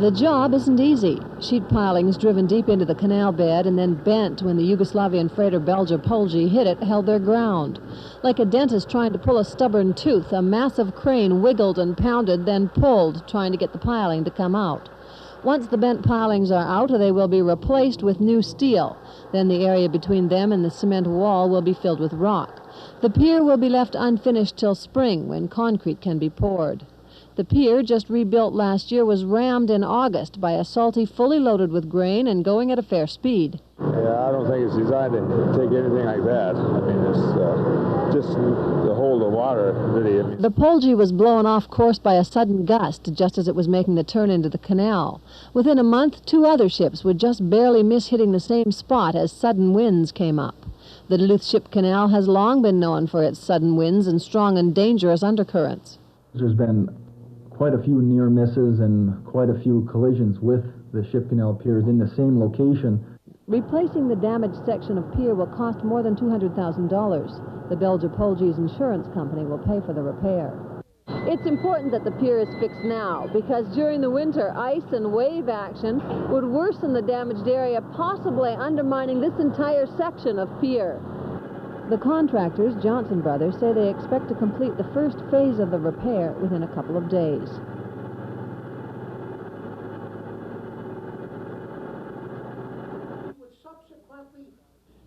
The job isn't easy. Sheet pilings driven deep into the canal bed and then bent when the Yugoslavian freighter Belja Polji hit it held their ground. Like a dentist trying to pull a stubborn tooth, a massive crane wiggled and pounded, then pulled, trying to get the piling to come out. Once the bent pilings are out, they will be replaced with new steel. Then the area between them and the cement wall will be filled with rock. The pier will be left unfinished till spring, when concrete can be poured. The pier, just rebuilt last year, was rammed in August by a salty fully loaded with grain and going at a fair speed. Yeah, I don't think it's designed to take anything like that. I mean, it's just to hold the water, really. The Polji was blown off course by a sudden gust just as it was making the turn into the canal. Within a month, 2 other ships would just barely miss hitting the same spot as sudden winds came up. The Duluth Ship Canal has long been known for its sudden winds and strong and dangerous undercurrents. There's been quite a few near misses and quite a few collisions with the ship canal piers in the same location. Replacing the damaged section of pier will cost more than $200,000. The Belja Polji's insurance company will pay for the repair. It's important that the pier is fixed now, because during the winter, ice and wave action would worsen the damaged area, possibly undermining this entire section of pier. The contractors, Johnson Brothers, say they expect to complete the first phase of the repair within a couple of days.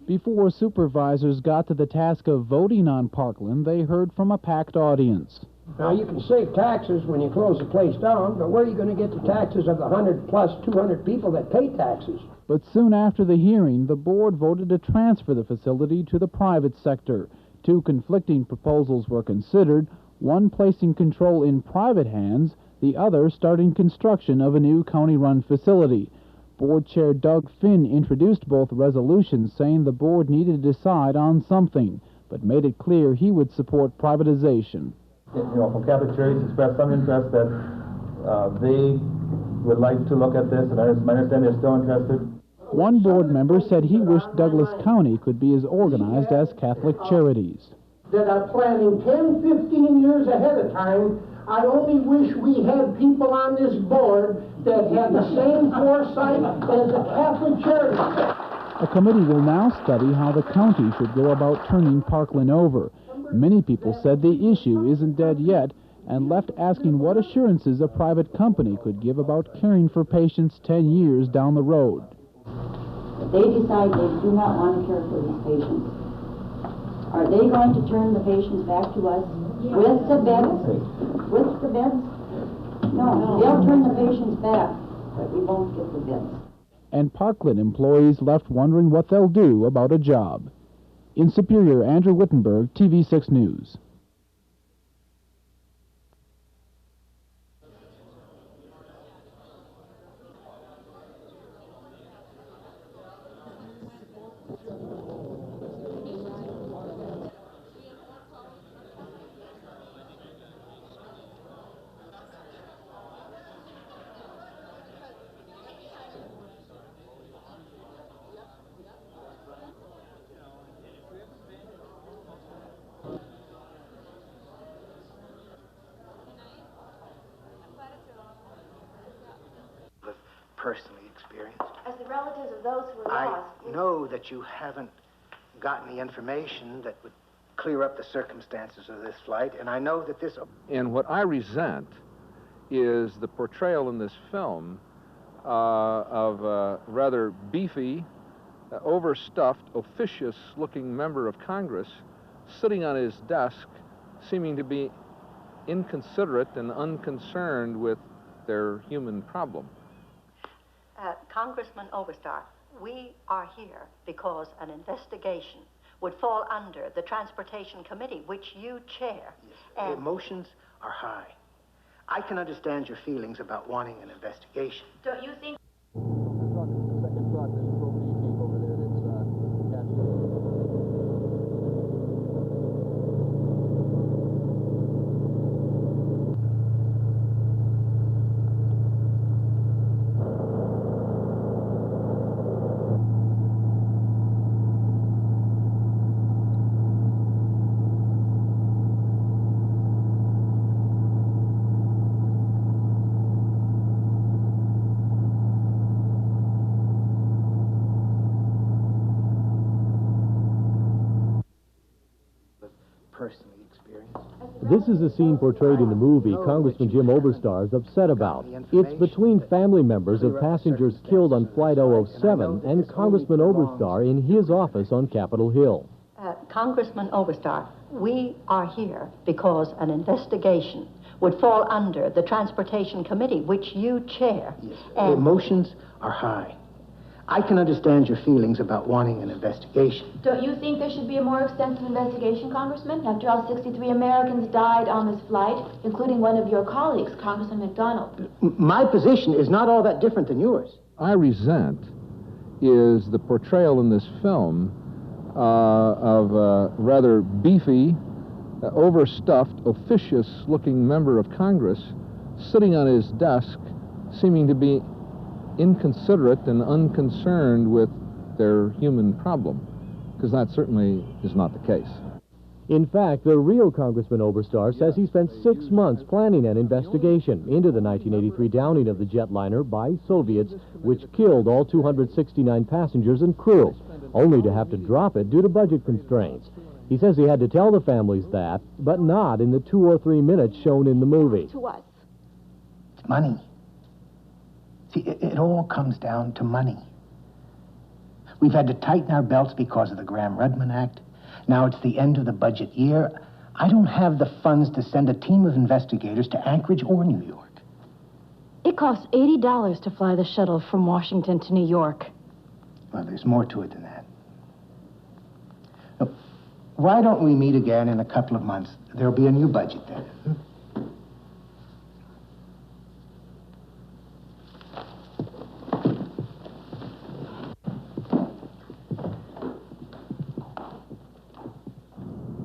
Before supervisors got to the task of voting on Parkland, they heard from a packed audience. Now, you can save taxes when you close the place down, but where are you going to get the taxes of the 100 plus 200 people that pay taxes? But soon after the hearing, the board voted to transfer the facility to the private sector. 2 conflicting proposals were considered, one placing control in private hands, the other starting construction of a new county-run facility. Board Chair Doug Finn introduced both resolutions, saying the board needed to decide on something, but made it clear he would support privatization. You know, from Catholic Charities expressed some interest that they would like to look at this, and I understand they're still interested. One board member said he wished Douglas County could be as organized as Catholic Charities. That are planning 10, 15 years ahead of time. I only wish we had people on this board that had the same foresight as the Catholic Charities. A committee will now study how the county should go about turning Parkland over. Many people said the issue isn't dead yet and left asking what assurances a private company could give about caring for patients 10 years down the road. If they decide they do not want to care for these patients, are they going to turn the patients back to us with the beds? With the beds? No, they'll turn the patients back, but we won't get the beds. And Parkland employees left wondering what they'll do about a job. In Superior, Andrew Wittenberg, TV6 News. Personally experienced. As the relatives of those who were lost... I know that you haven't gotten the information that would clear up the circumstances of this flight, and I know that this... And what I resent is the portrayal in this film of a rather beefy, overstuffed, officious-looking member of Congress sitting on his desk, seeming to be inconsiderate and unconcerned with their human problem. Congressman Oberstar, we are here because an investigation would fall under the Transportation Committee, which you chair. Yes. And emotions are high. I can understand your feelings about wanting an investigation. Don't you think... This is a scene portrayed in the movie Congressman Jim Oberstar is upset about. It's between family members of passengers killed on Flight 007 and Congressman Oberstar in his office on Capitol Hill. Congressman Oberstar, we are here because an investigation would fall under the Transportation Committee, which you chair. Yes. Emotions are high. I can understand your feelings about wanting an investigation. Don't you think there should be a more extensive investigation, Congressman? After all, 63 Americans died on this flight, including one of your colleagues, Congressman McDonald. My position is not all that different than yours. I resent is the portrayal in this film of a rather beefy, overstuffed, officious-looking member of Congress sitting on his desk, seeming to be inconsiderate and unconcerned with their human problem, because that certainly is not the case. In fact, the real Congressman Oberstar says he spent 6 months planning an investigation into the 1983 downing of the jetliner by Soviets, which killed all 269 passengers and crew, only to have to drop it due to budget constraints. He says he had to tell the families that, but not in the 2 or 3 minutes shown in the movie. To what? It's money. See, it all comes down to money. We've had to tighten our belts because of the Graham-Rudman Act. Now it's the end of the budget year. I don't have the funds to send a team of investigators to Anchorage or New York. It costs $80 to fly the shuttle from Washington to New York. Well, there's more to it than that. Now, why don't we meet again in a couple of months? There'll be a new budget then.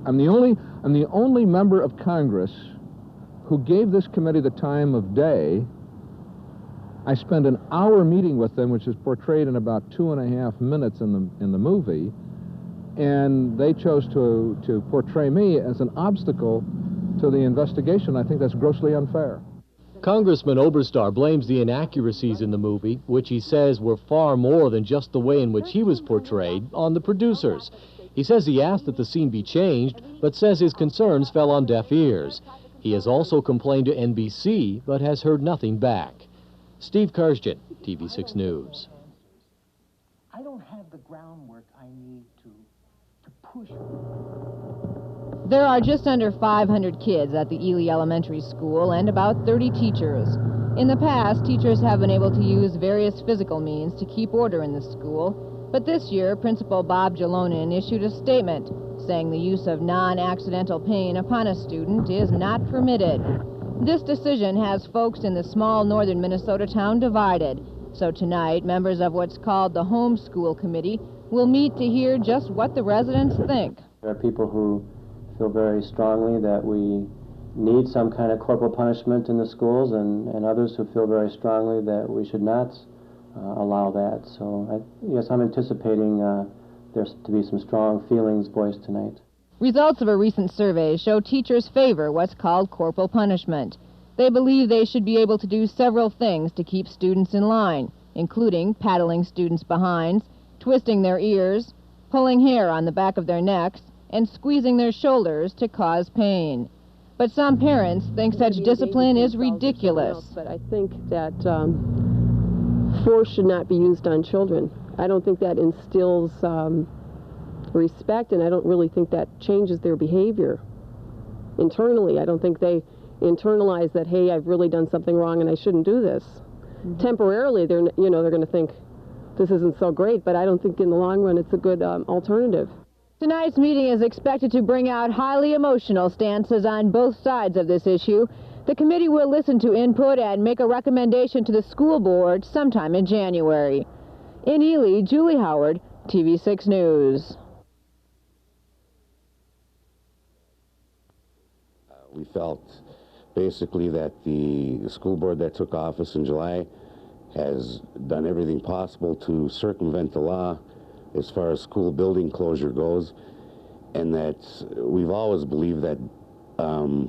I'm the only member of Congress who gave this committee the time of day. I spent an hour meeting with them, which is portrayed in about 2.5 minutes in the movie, and they chose to portray me as an obstacle to the investigation. I think that's grossly unfair. Congressman Oberstar blames the inaccuracies in the movie, which he says were far more than just the way in which he was portrayed, on the producers. He says he asked that the scene be changed, but says his concerns fell on deaf ears. He has also complained to NBC, but has heard nothing back. Steve Karsjan, TV6 News. I don't have the groundwork I need to push. There are just under 500 kids at the Ely Elementary School and about 30 teachers. In the past, teachers have been able to use various physical means to keep order in the school. But this year, Principal Bob Jalonen issued a statement saying the use of non-accidental pain upon a student is not permitted. This decision has folks in the small northern Minnesota town divided. So tonight, members of what's called the Homeschool Committee will meet to hear just what the residents think. There are people who feel very strongly that we need some kind of corporal punishment in the schools, and others who feel very strongly that we should not allow that. So, yes, I'm anticipating there's to be some strong feelings voiced tonight. Results of a recent survey show teachers favor what's called corporal punishment. They believe they should be able to do several things to keep students in line, including paddling students' behinds, twisting their ears, pulling hair on the back of their necks, and squeezing their shoulders to cause pain. But some parents think such discipline is ridiculous. But I think that force should not be used on children. I don't think that instills respect, and I don't really think that changes their behavior internally. I don't think they internalize that, hey, I've really done something wrong and I shouldn't do this. Temporarily, they're going to think this isn't so great, but I don't think in the long run it's a good alternative. Tonight's meeting is expected to bring out highly emotional stances on both sides of this issue. The committee will listen to input and make a recommendation to the school board sometime in January. In Ely, Julie Howard, TV6 News. We felt basically that the school board that took office in July has done everything possible to circumvent the law as far as school building closure goes, and that we've always believed that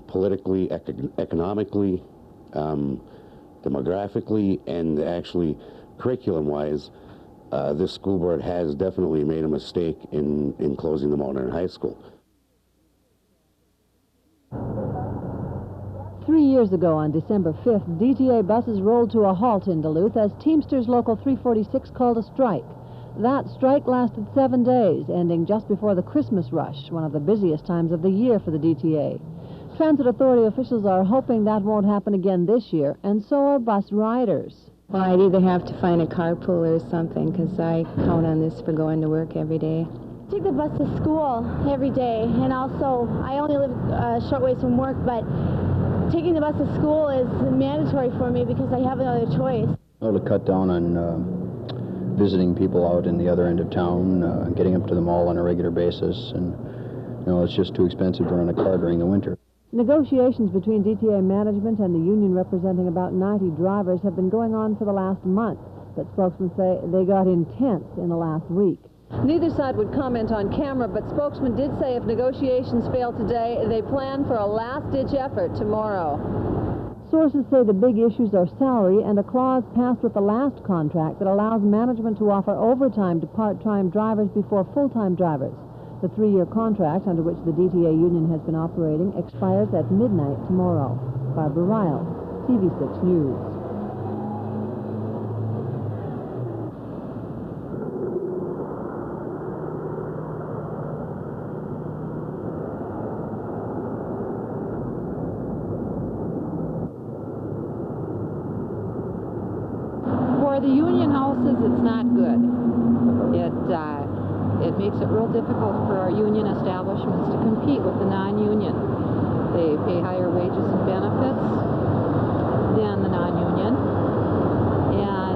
politically, economically, demographically, and actually curriculum-wise, this school board has definitely made a mistake in closing the Mount Airy High School. 3 years ago on December 5th, DTA buses rolled to a halt in Duluth as Teamsters Local 346 called a strike. That strike lasted 7 days, ending just before the Christmas rush, one of the busiest times of the year for the DTA. Transit Authority officials are hoping that won't happen again this year, and so are bus riders. Well, I'd either have to find a carpool or something, because I count on this for going to work every day. I take the bus to school every day, and also I only live a short ways from work, but taking the bus to school is mandatory for me because I have no other choice. Well, to cut down on visiting people out in the other end of town, getting up to the mall on a regular basis, and it's just too expensive to run a car during the winter. Negotiations between DTA management and the union representing about 90 drivers have been going on for the last month, but spokesmen say they got intense in the last week. Neither side would comment on camera, but spokesman did say if negotiations fail today, they plan for a last-ditch effort tomorrow. Sources say the big issues are salary and a clause passed with the last contract that allows management to offer overtime to part-time drivers before full-time drivers. The 3-year contract under which the DTA union has been operating expires at midnight tomorrow. Barbara Ryle, TV6 News. For the union houses, it's not good. It makes it real difficult for our union establishments to compete with the non-union. They pay higher wages and benefits than the non-union. And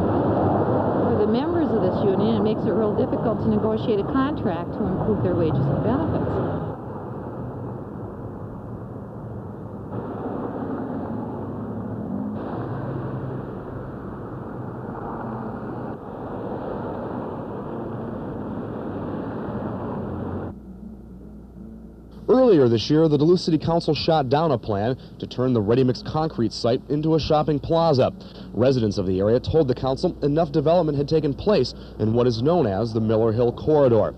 for the members of this union, it makes it real difficult to negotiate a contract to improve their wages and benefits. Earlier this year, the Duluth City Council shot down a plan to turn the ready-mix concrete site into a shopping plaza. Residents of the area told the council enough development had taken place in what is known as the Miller Hill Corridor.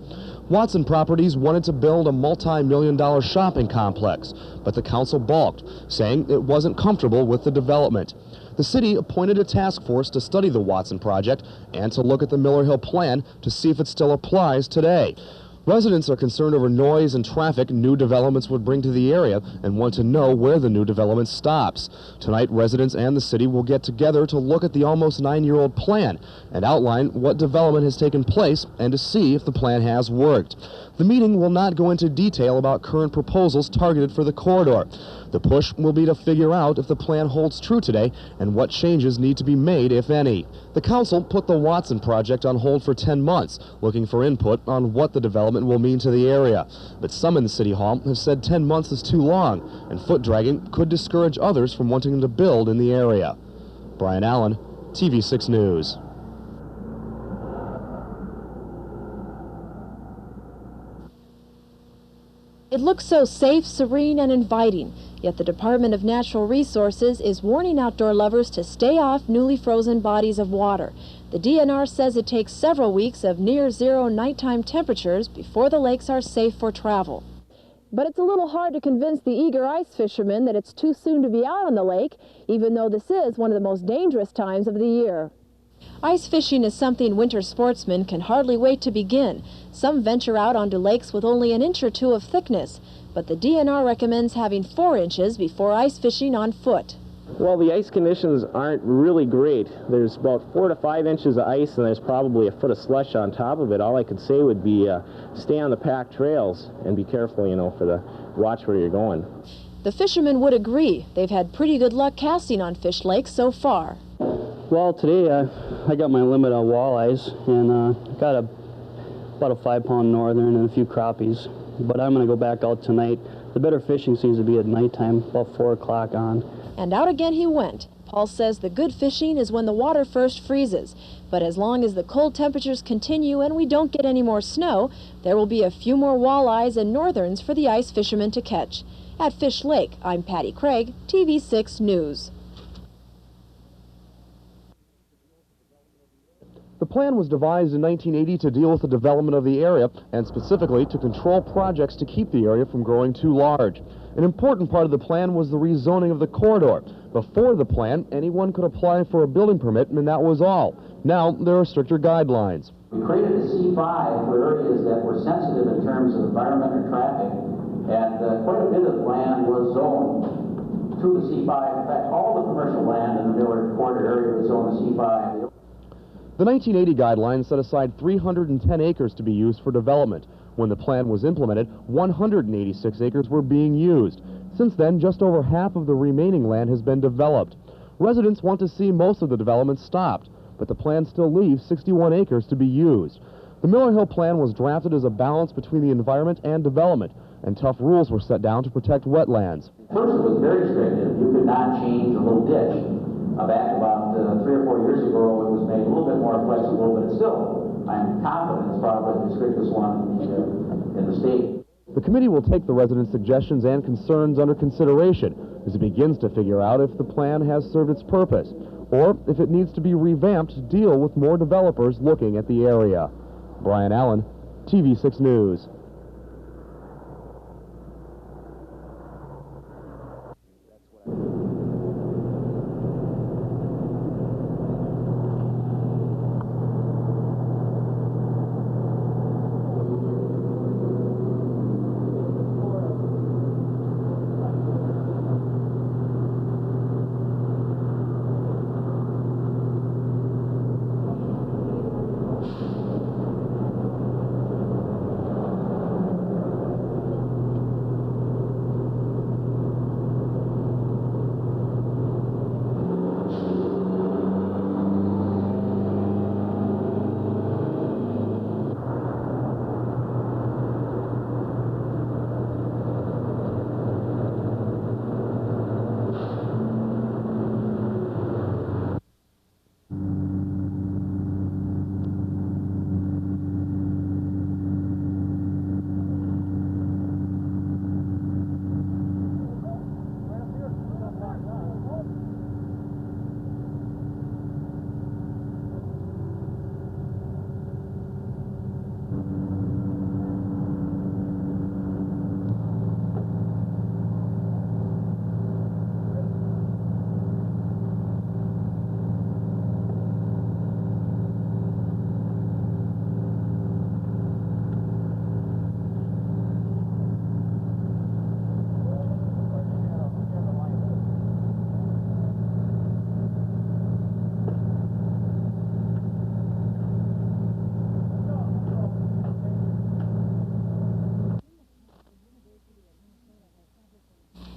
Watson Properties wanted to build a multi-million-dollar shopping complex, but the council balked, saying it wasn't comfortable with the development. The city appointed a task force to study the Watson project and to look at the Miller Hill plan to see if it still applies today. Residents are concerned over noise and traffic new developments would bring to the area and want to know where the new development stops. Tonight, residents and the city will get together to look at the almost 9-year-old plan and outline what development has taken place and to see if the plan has worked. The meeting will not go into detail about current proposals targeted for the corridor. The push will be to figure out if the plan holds true today and what changes need to be made, if any. The council put the Watson project on hold for 10 months, looking for input on what the development will mean to the area. But some in the City Hall have said 10 months is too long, and foot dragging could discourage others from wanting to build in the area. Brian Allen, TV6 News. It looks so safe, serene, and inviting, yet the Department of Natural Resources is warning outdoor lovers to stay off newly frozen bodies of water. The DNR says it takes several weeks of near-zero nighttime temperatures before the lakes are safe for travel. But it's a little hard to convince the eager ice fishermen that it's too soon to be out on the lake, even though this is one of the most dangerous times of the year. Ice fishing is something winter sportsmen can hardly wait to begin. Some venture out onto lakes with only an inch or two of thickness, but the DNR recommends having 4 inches before ice fishing on foot. Well, the ice conditions aren't really great. There's about 4 to 5 inches of ice, and there's probably a foot of slush on top of it. All I could say would be stay on the packed trails and be careful, watch where you're going. The fishermen would agree. They've had pretty good luck casting on Fish Lake so far. Well, today I got my limit on walleyes, and got about a 5-pound northern and a few crappies. But I'm going to go back out tonight. The better fishing seems to be at nighttime, about 4 o'clock on. And out again he went. Paul says the good fishing is when the water first freezes. But as long as the cold temperatures continue and we don't get any more snow, there will be a few more walleyes and northerns for the ice fishermen to catch. At Fish Lake, I'm Patty Craig, TV6 News. The plan was devised in 1980 to deal with the development of the area and specifically to control projects to keep the area from growing too large. An important part of the plan was the rezoning of the corridor. Before the plan, anyone could apply for a building permit, and that was all. Now, there are stricter guidelines. We created a C5 for areas that were sensitive in terms of environment and traffic, and quite a bit of land was zoned to the C5. In fact, all the commercial land in the Miller Quarter area was zoned to C5. The 1980 guidelines set aside 310 acres to be used for development. When the plan was implemented, 186 acres were being used. Since then, just over half of the remaining land has been developed. Residents want to see most of the development stopped, but the plan still leaves 61 acres to be used. The Miller Hill plan was drafted as a balance between the environment and development, and tough rules were set down to protect wetlands. First, it was very restrictive. You could not change a little ditch. Back about 3 or 4 years ago, it was made a little bit more flexible, but it's still, I'm confident, it's probably the strictest one in the state. The committee will take the residents' suggestions and concerns under consideration as it begins to figure out if the plan has served its purpose, or if it needs to be revamped to deal with more developers looking at the area. Brian Allen, TV6 News.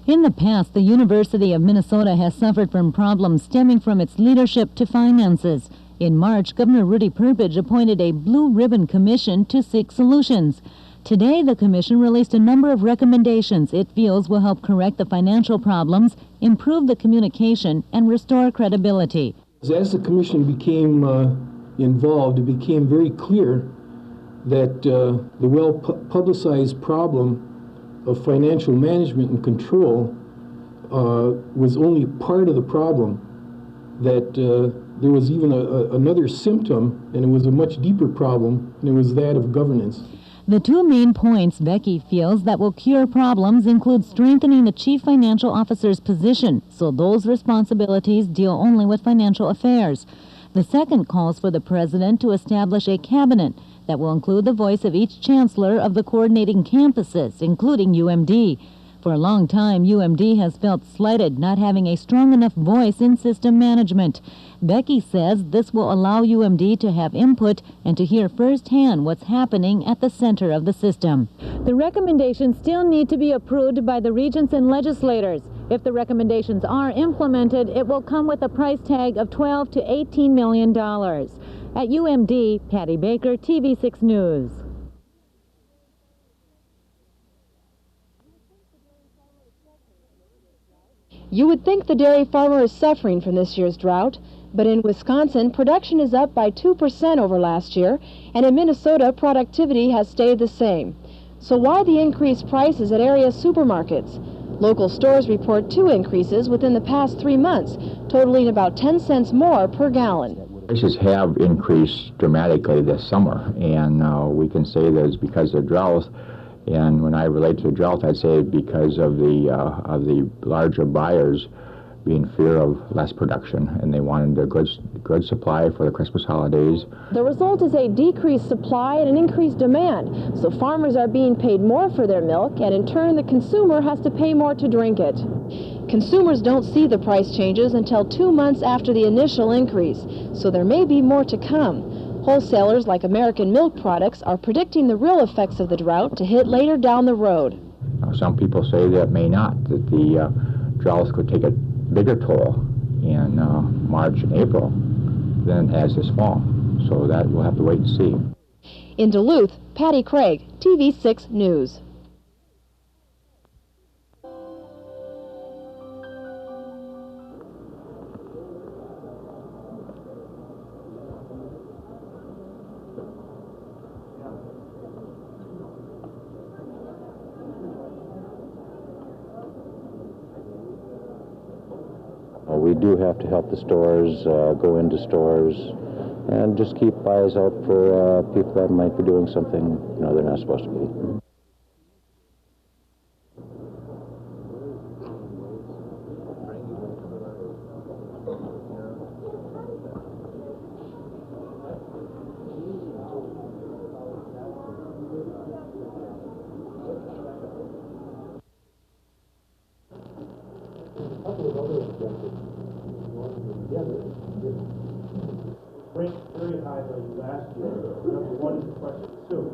In the past, the University of Minnesota has suffered from problems stemming from its leadership to finances. In March, Governor Rudy Perpich appointed a Blue Ribbon Commission to seek solutions. Today, the commission released a number of recommendations it feels will help correct the financial problems, improve the communication, and restore credibility. As the commission became involved, it became very clear that the well-publicized problem of financial management and control was only part of the problem, that there was even another symptom, and it was a much deeper problem, and it was that of governance. The two main points Becky feels that will cure problems include strengthening the chief financial officer's position, so those responsibilities deal only with financial affairs. The second calls for the president to establish a cabinet that will include the voice of each chancellor of the coordinating campuses, including UMD. For a long time, UMD has felt slighted, not having a strong enough voice in system management. Becky says this will allow UMD to have input and to hear firsthand what's happening at the center of the system. The recommendations still need to be approved by the regents and legislators. If the recommendations are implemented, it will come with a price tag of $12 to $18 million. At UMD, Patty Baker, TV6 News. You would think the dairy farmer is suffering from this year's drought, but in Wisconsin, production is up by 2% over last year, and in Minnesota, productivity has stayed the same. So why the increased prices at area supermarkets? Local stores report 2 increases within the past 3 months, totaling about 10 cents more per gallon. Prices have increased dramatically this summer, and we can say that it's because of drought. And when I relate to the drought, I'd say because of the larger buyers being fear of less production, and they wanted a good supply for the Christmas holidays. The result is a decreased supply and an increased demand, so farmers are being paid more for their milk, and in turn the consumer has to pay more to drink it. Consumers don't see the price changes until 2 months after the initial increase, so there may be more to come. Wholesalers like American Milk Products are predicting the real effects of the drought to hit later down the road. Now, some people say that it may not, that the drought could take a bigger toll in March and April than it has this fall. So that we'll have to wait and see. In Duluth, Patty Craig, TV6 News. We do have to help the stores, go into stores, and just keep eyes out for people that might be doing something they're not supposed to be. Ranked very highly last year. Number one is question two.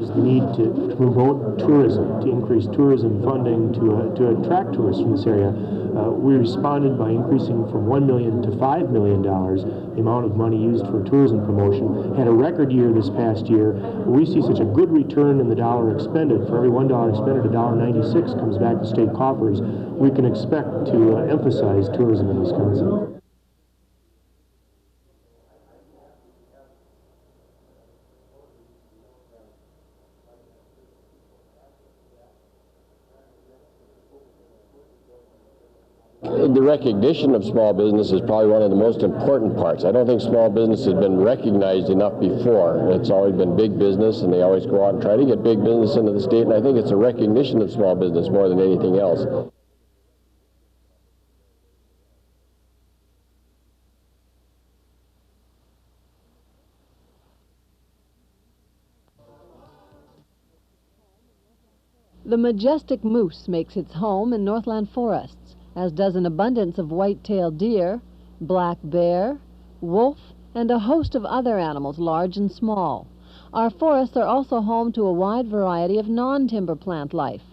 Is the need to promote tourism, to increase tourism funding to attract tourists from this area. We responded by increasing from $1 million to $5 million the amount of money used for tourism promotion. Had a record year this past year. We see such a good return in the dollar expended. For every $1 expended, $1.96 comes back to state coffers. We can expect to emphasize tourism in Wisconsin. The recognition of small business is probably one of the most important parts. I don't think small business has been recognized enough before. It's always been big business, and they always go out and try to get big business into the state, and I think it's a recognition of small business more than anything else. The majestic moose makes its home in Northland forests, as does an abundance of white-tailed deer, black bear, wolf, and a host of other animals, large and small. Our forests are also home to a wide variety of non-timber plant life.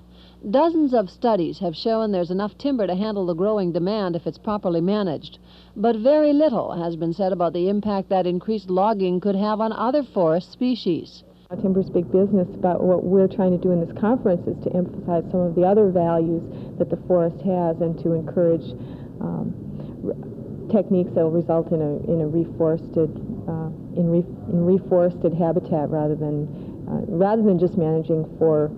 Dozens of studies have shown there's enough timber to handle the growing demand if it's properly managed, but very little has been said about the impact that increased logging could have on other forest species. Timber's big business, but what we're trying to do in this conference is to emphasize some of the other values that the forest has and to encourage techniques that will result in a reforested habitat rather than just managing for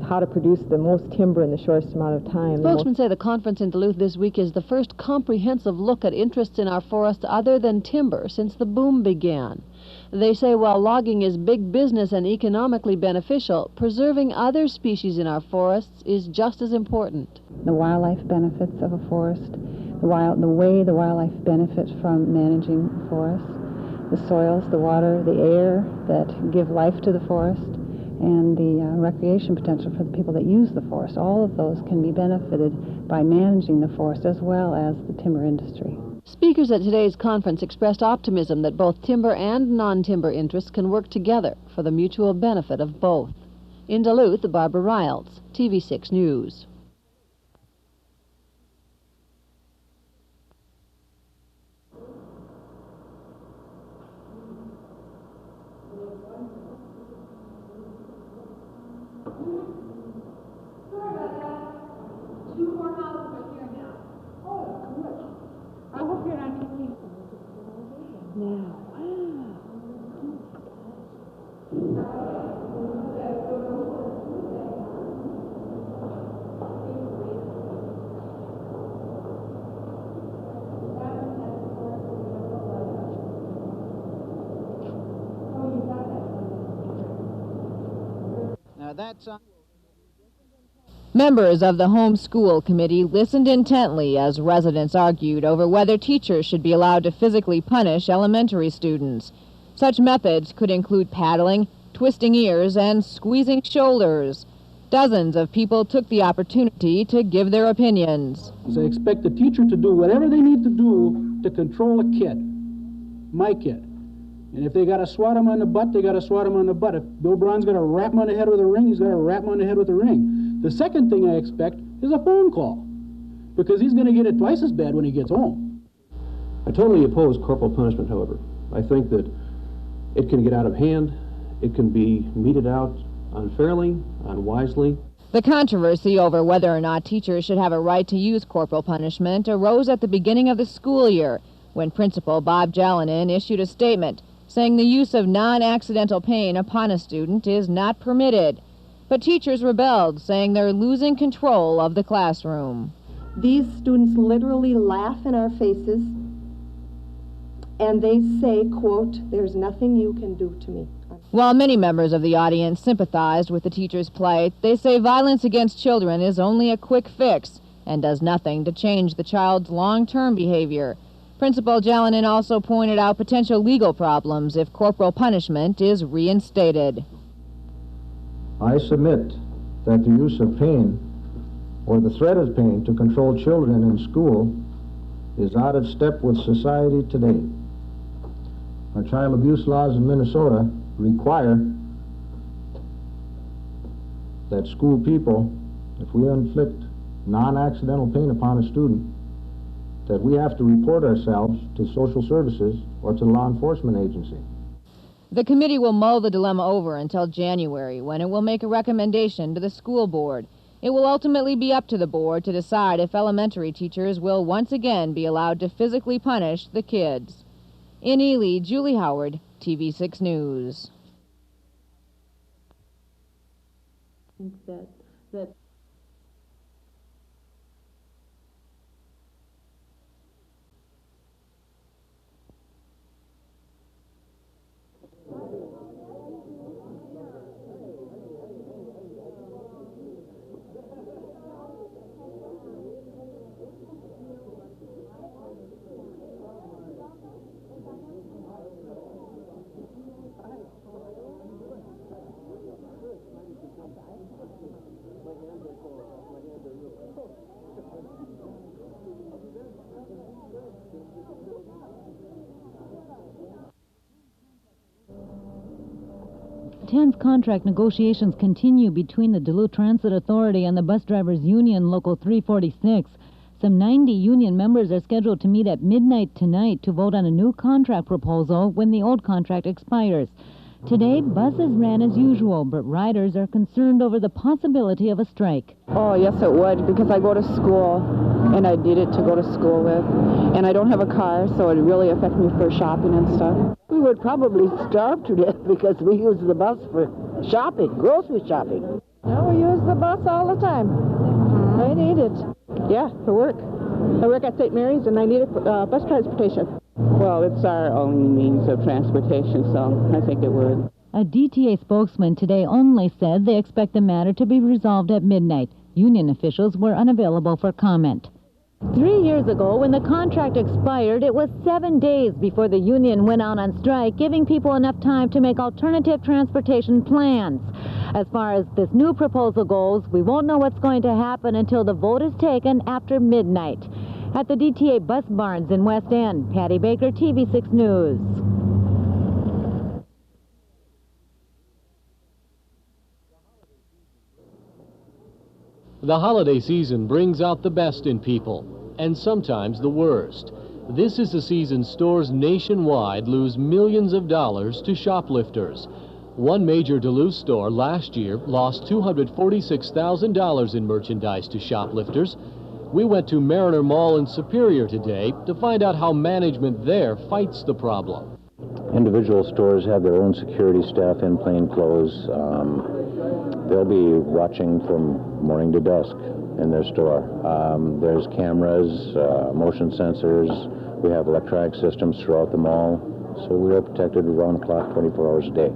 how to produce the most timber in the shortest amount of time. Spokesmen say the conference in Duluth this week is the first comprehensive look at interests in our forests other than timber since the boom began. They say while logging is big business and economically beneficial, preserving other species in our forests is just as important. The wildlife benefits of a forest, the way the wildlife benefits from managing forests, the soils, the water, the air that give life to the forest, and the recreation potential for the people that use the forest. All of those can be benefited by managing the forest as well as the timber industry. Speakers at today's conference expressed optimism that both timber and non-timber interests can work together for the mutual benefit of both. In Duluth, Barbara Riles, TV6 News. I hope you're not taking now. that's Members of the Home School Committee listened intently as residents argued over whether teachers should be allowed to physically punish elementary students. Such methods could include paddling, twisting ears, and squeezing shoulders. Dozens of people took the opportunity to give their opinions. I expect the teacher to do whatever they need to do to control a kid, my kid. And if they got to swat him on the butt, they got to swat him on the butt. If Bill Braun's got to rap him on the head with a ring, he's got to rap him on the head with a ring. The second thing I expect is a phone call, because he's going to get it twice as bad when he gets home. I totally oppose corporal punishment, however. I think that it can get out of hand, it can be meted out unfairly, unwisely. The controversy over whether or not teachers should have a right to use corporal punishment arose at the beginning of the school year, when Principal Bob Jalanin issued a statement saying the use of non-accidental pain upon a student is not permitted. But teachers rebelled, saying they're losing control of the classroom. These students literally laugh in our faces, and they say, quote, "There's nothing you can do to me." While many members of the audience sympathized with the teacher's plight, they say violence against children is only a quick fix and does nothing to change the child's long-term behavior. Principal Jalanin also pointed out potential legal problems if corporal punishment is reinstated. I submit that the use of pain or the threat of pain to control children in school is out of step with society today. Our child abuse laws in Minnesota require that school people, if we inflict non-accidental pain upon a student, that we have to report ourselves to social services or to the law enforcement agency. The committee will mull the dilemma over until January, when it will make a recommendation to the school board. It will ultimately be up to the board to decide if elementary teachers will once again be allowed to physically punish the kids. In Ely, Julie Howard, TV6 News. I think that Tense contract negotiations continue between the Duluth Transit Authority and the Bus Drivers Union, Local 346. Some 90 union members are scheduled to meet at midnight tonight to vote on a new contract proposal when the old contract expires. Today, buses ran as usual, but riders are concerned over the possibility of a strike. Oh, yes, it would, because I go to school, and I need it to go to school with. And I don't have a car, so it really affects me for shopping and stuff. We would probably starve to death because we use the bus for shopping, grocery shopping. No, we use the bus all the time. I need it. Yeah, for work. I work at St. Mary's, and I need bus transportation. Well, it's our only means of transportation, so I think it would. A DTA spokesman today only said they expect the matter to be resolved at midnight. Union officials were unavailable for comment. 3 years ago, when the contract expired, it was 7 days before the union went out on strike, giving people enough time to make alternative transportation plans. As far as this new proposal goes, we won't know what's going to happen until the vote is taken after midnight. At the DTA bus barns in West End, Patty Baker, TV6 News. The holiday season brings out the best in people, and sometimes the worst. This is the season stores nationwide lose millions of dollars to shoplifters. One major Duluth store last year lost $246,000 in merchandise to shoplifters. We went to Mariner Mall in Superior today to find out how management there fights the problem. Individual stores have their own security staff in plain clothes. They'll be watching from morning to dusk in their store. There's cameras, motion sensors. We have electronic systems throughout the mall, so we are protected around the clock 24 hours a day.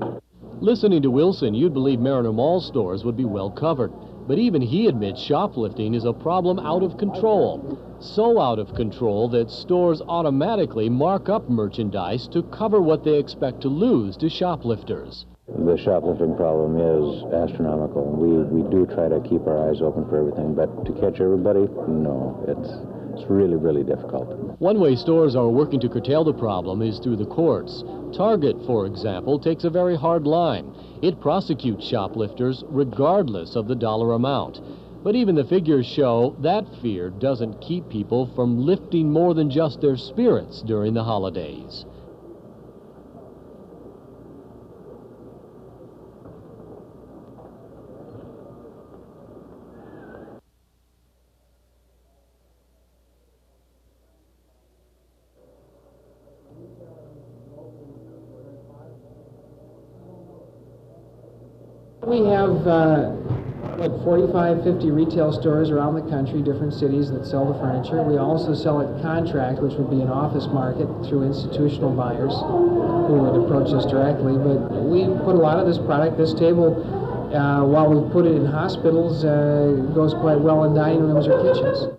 Listening to Wilson, you'd believe Mariner Mall stores would be well covered. But even he admits shoplifting is a problem out of control. So out of control that stores automatically mark up merchandise to cover what they expect to lose to shoplifters. The shoplifting problem is astronomical. We do try to keep our eyes open for everything, but to catch everybody, no, it's really, really difficult. One way stores are working to curtail the problem is through the courts. Target, for example, takes a very hard line. It prosecutes shoplifters regardless of the dollar amount. But even the figures show that fear doesn't keep people from lifting more than just their spirits during the holidays. We have like 45, 50 retail stores around the country, different cities that sell the furniture. We also sell it contract, which would be an office market through institutional buyers who would approach us directly. But we put a lot of this product, this table, while we put it in hospitals, goes quite well in dining rooms or kitchens.